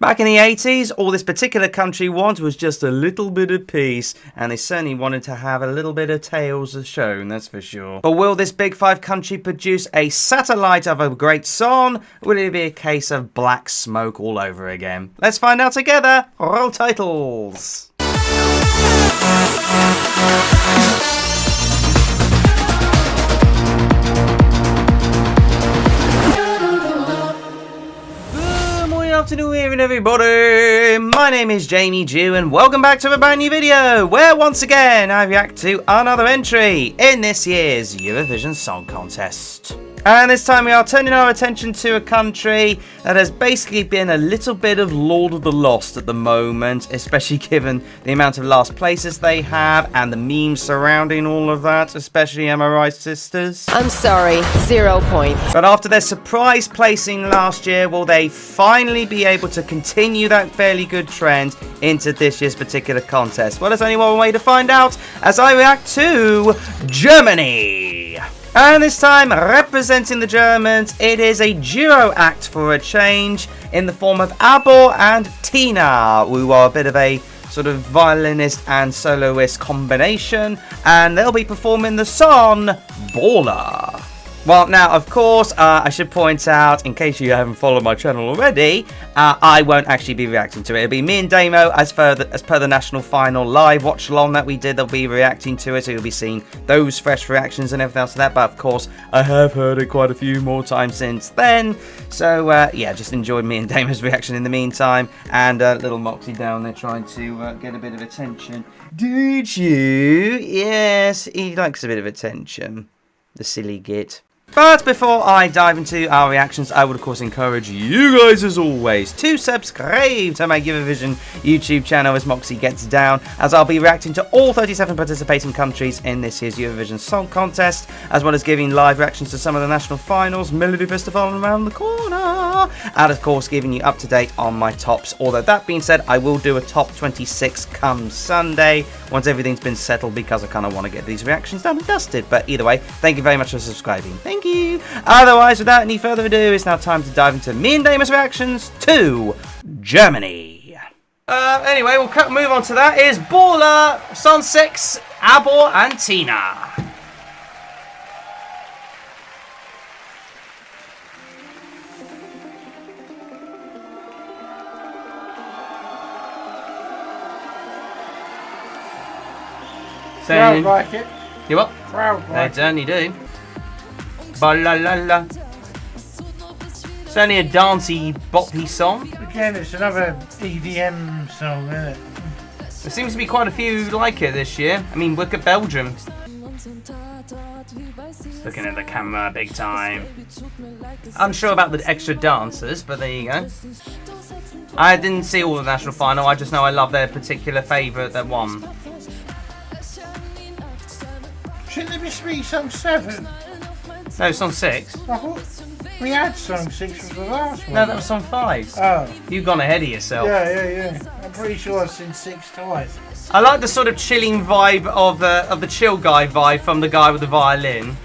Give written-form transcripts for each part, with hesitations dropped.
Back in the 80s, all this particular country wanted was just a little bit of peace, and they certainly wanted to have a little bit of tails shown, that's for sure. But will this Big Five country produce a satellite of a great song? Or will it be a case of black smoke all over again? Let's find out together. Roll titles. Afternoon evening everybody, my name is Jamie Jew and welcome back to a brand new video where once again I react to another entry in this year's Eurovision Song Contest. And this time we are turning our attention to a country that has basically been a little bit of Lord of the Lost at the moment, especially given the amount of last places they have and the memes surrounding all of that, especially, am I right, sisters? I'm sorry, 0 points. But after their surprise placing last year, will they finally be able to continue that fairly good trend into this year's particular contest? Well, there's only one way to find out as I react to Germany. And this time, representing the Germans, it is a duo act for a change in the form of Abor and Tynna, who are a bit of a sort of violinist and soloist combination, and they'll be performing the song Baller. Well, now, of course, I should point out, in case you haven't followed my channel already, I won't actually be reacting to it. It'll be me and Damo, as per the national final live watch-along that we did, they'll be reacting to it, so you'll be seeing those fresh reactions and everything else like that. But, of course, I have heard it quite a few more times since then. So, yeah, just enjoyed me and Damo's reaction in the meantime. And little Moxie down there trying to get a bit of attention. Did you? Yes, he likes a bit of attention. The silly git. But before I dive into our reactions, I would of course encourage you guys as always to subscribe to my Eurovision YouTube channel as Moxie gets down, as I'll be reacting to all 37 participating countries in this year's Eurovision Song Contest, as well as giving live reactions to some of the national finals, Melody Festival around the corner, and of course giving you up to date on my tops. Although that being said, I will do a top 26 come Sunday once everything's been settled, because I kind of want to get these reactions done and dusted. But either way, thank you very much for subscribing. Thank you. Otherwise, without any further ado, it's now time to dive into me and Damon's reactions to Germany. Anyway, we'll move on to that. Is Baller, Song 6, Abor and Tynna. Crowd like it. You what? Crowd like it. They certainly do. Ba-la-la-la. It's only a dancey, boppy song. Again, it's another EDM song, isn't it? There seems to be quite a few like it this year. I mean, look at Belgium. Just looking at the camera big time. Unsure about the extra dancers, but there you go. I didn't see all the national final. I just know I love their particular favourite that won. Shouldn't there be song 7? No, song 6. I thought we had song 6 for the last one. No, that was song 5. Oh. You've gone ahead of yourself. Yeah. I'm pretty sure I've seen 6 twice. I like the sort of chilling vibe of the chill guy vibe from the guy with the violin.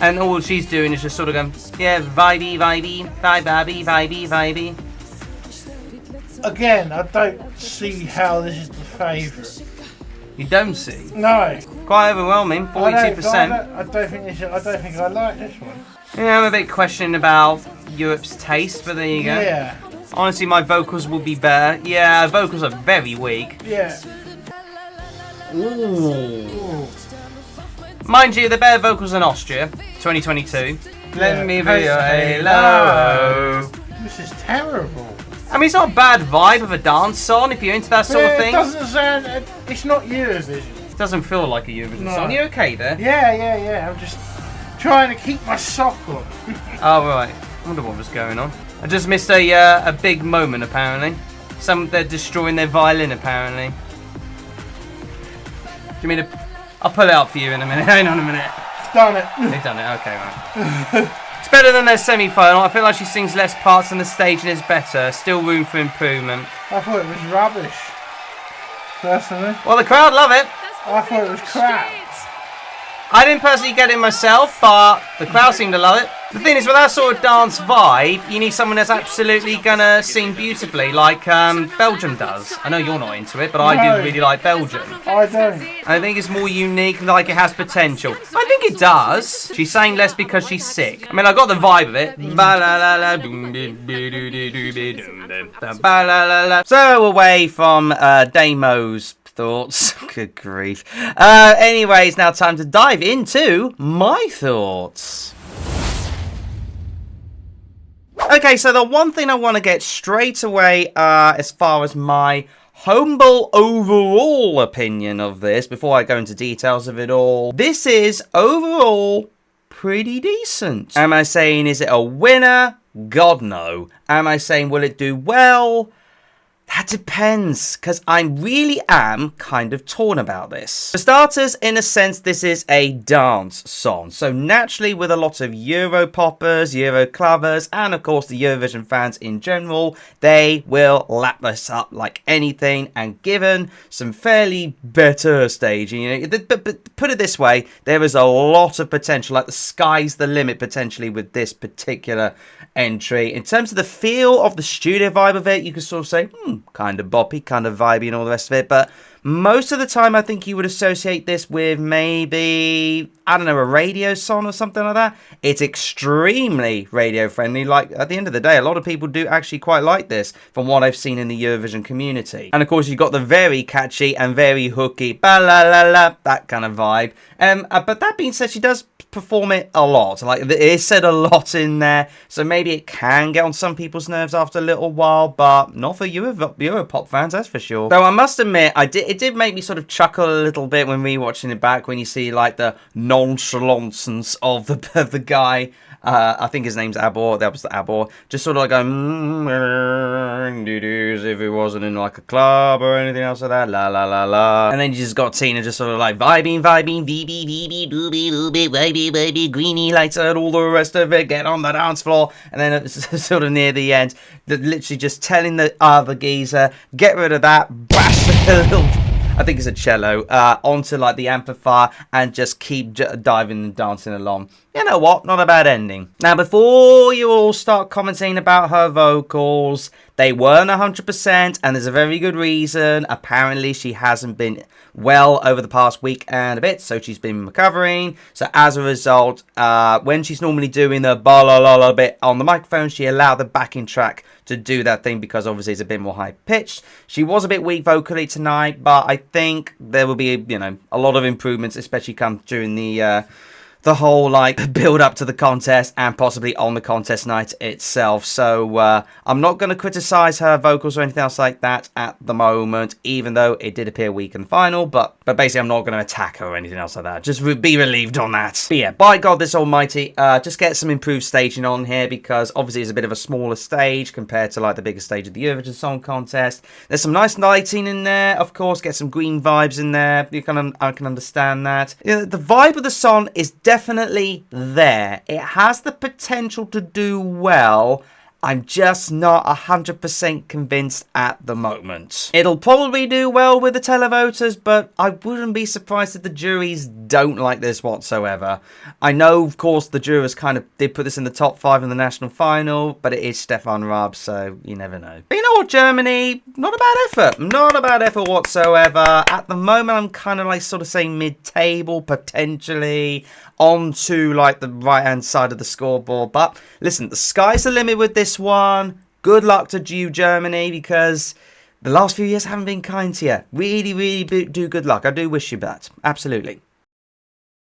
And all she's doing is just sort of going, yeah, vibey, vibey. Again, I don't see how this is the favourite. You don't see? No. Quite overwhelming, 42%. I don't think I like this one. Yeah, I'm a bit questioning about Europe's taste, but there you go. Yeah. Honestly, my vocals will be better. Yeah, vocals are very weak. Yeah. Ooh. Mind you, the better vocals than Austria, 2022. Yeah. Let me be your halo. This is terrible. I mean, it's not a bad vibe of a dance song if you're into that sort of thing. It doesn't sound. It's not Eurovision. It doesn't feel like a Eurovision song. You okay there? Yeah. I'm just trying to keep my sock on. Oh, right. I wonder what was going on. I just missed a big moment, apparently. They're destroying their violin, apparently. Do you mean to... I'll pull it up for you in a minute. Hang on a minute. Done it. They've done it. Okay, right. It's better than their semi-final. I feel like she sings less parts on the stage and is better. Still room for improvement. I thought it was rubbish, personally. Well, the crowd love it. I thought it was crap. I didn't personally get it myself, but the crowd seemed to love it. The thing is, with that sort of dance vibe, you need someone that's absolutely gonna sing beautifully, like Belgium does. I know you're not into it, but I do really like Belgium. I don't. I think it's more unique, like it has potential. I think it does. She's saying less because she's sick. I mean, I got the vibe of it. So away from Damo's thoughts. Good grief. Anyways, now time to dive into my thoughts. Okay, so the one thing I want to get straight away as far as my humble overall opinion of this, before I go into details of it all, this is overall pretty decent. Am I saying is it a winner? God no. Am I saying will it do well? That depends, because I really am kind of torn about this. For starters, in a sense, this is a dance song. So naturally, with a lot of Euro poppers, Euro clubbers, and of course the Eurovision fans in general, they will lap this up like anything. And given some fairly better staging, you know, but put it this way, there is a lot of potential, like the sky's the limit potentially with this particular entry. In terms of the feel of the studio vibe of it, you could sort of say, kind of boppy, kind of vibey and all the rest of it, but most of the time I think you would associate this with maybe, I don't know, a radio song or something like that. It's extremely radio friendly. Like, at the end of the day, a lot of people do actually quite like this from what I've seen in the Eurovision community. And of course, you've got the very catchy and very hooky, ba-la-la-la, that kind of vibe. But that being said, she does perform it a lot. Like, it is said a lot in there, so maybe it can get on some people's nerves after a little while, but not for Europop fans, that's for sure. Though I must admit, it did make me sort of chuckle a little bit when rewatching it back, when you see like the nonchalance of the guy. I think his name's Abor. That was the Abor. Just sort of like going, as if it wasn't in like a club or anything else like that. La la la la. And then you just got Tina just sort of like vibing, VB, doobie, greeny lights and all the rest of it. Get on the dance floor. And then it's sort of near the end, literally just telling the other geezer, get rid of that, bash the little, I think it's a cello, onto like the amplifier and just keep diving and dancing along. You know what? Not a bad ending. Now, before you all start commenting about her vocals, they weren't 100%, and there's a very good reason. Apparently, she hasn't been well over the past week and a bit, so she's been recovering. So as a result, when she's normally doing the ba-la-la-la bit on the microphone, she allowed the backing track to do that thing because obviously it's a bit more high-pitched. She was a bit weak vocally tonight, but I think there will be, you know, a lot of improvements, especially come during the whole like build up to the contest and possibly on the contest night itself. So I'm not going to criticize her vocals or anything else like that at the moment, even though it did appear weak in the final, but basically I'm not going to attack her or anything else like that. Just be relieved on that. But yeah, by God this almighty, just get some improved staging on here, because obviously it's a bit of a smaller stage compared to like the bigger stage of the Eurovision Song Contest. There's some nice lighting in there, of course, get some green vibes in there. I can understand that. You know, the vibe of the song is definitely there. It has the potential to do well. I'm just not 100% convinced at the moment. It'll probably do well with the televoters, but I wouldn't be surprised if the juries don't like this whatsoever. I know, of course, the jurors kind of did put this in the top 5 in the national final, but it is Stefan Raab, so you never know. But you know what, Germany? Not a bad effort. Not a bad effort whatsoever. At the moment, I'm kind of like sort of saying mid-table, potentially onto like the right-hand side of the scoreboard. But listen, the sky's the limit with this one. Good luck to you, Germany, because the last few years haven't been kind to you. Really, really do good luck. I do wish you that. Absolutely.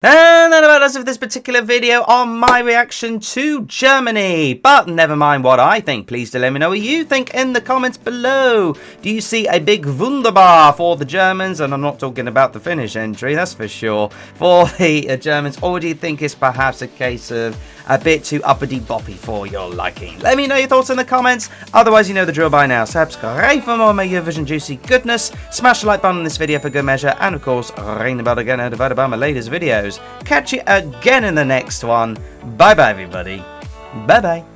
And that about us for this particular video on my reaction to Germany. But never mind what I think. Please do let me know what you think in the comments below. Do you see a big wunderbar for the Germans? And I'm not talking about the Finnish entry, that's for sure. For the Germans, or do you think it's perhaps a case of a bit too uppity boppy for your liking? Let me know your thoughts in the comments. Otherwise, you know the drill by now. Subscribe for more of my Eurovision juicy goodness. Smash the like button on this video for good measure. And of course, ring the bell again notified about my latest videos. Catch you again in the next one. Bye bye, everybody. Bye bye.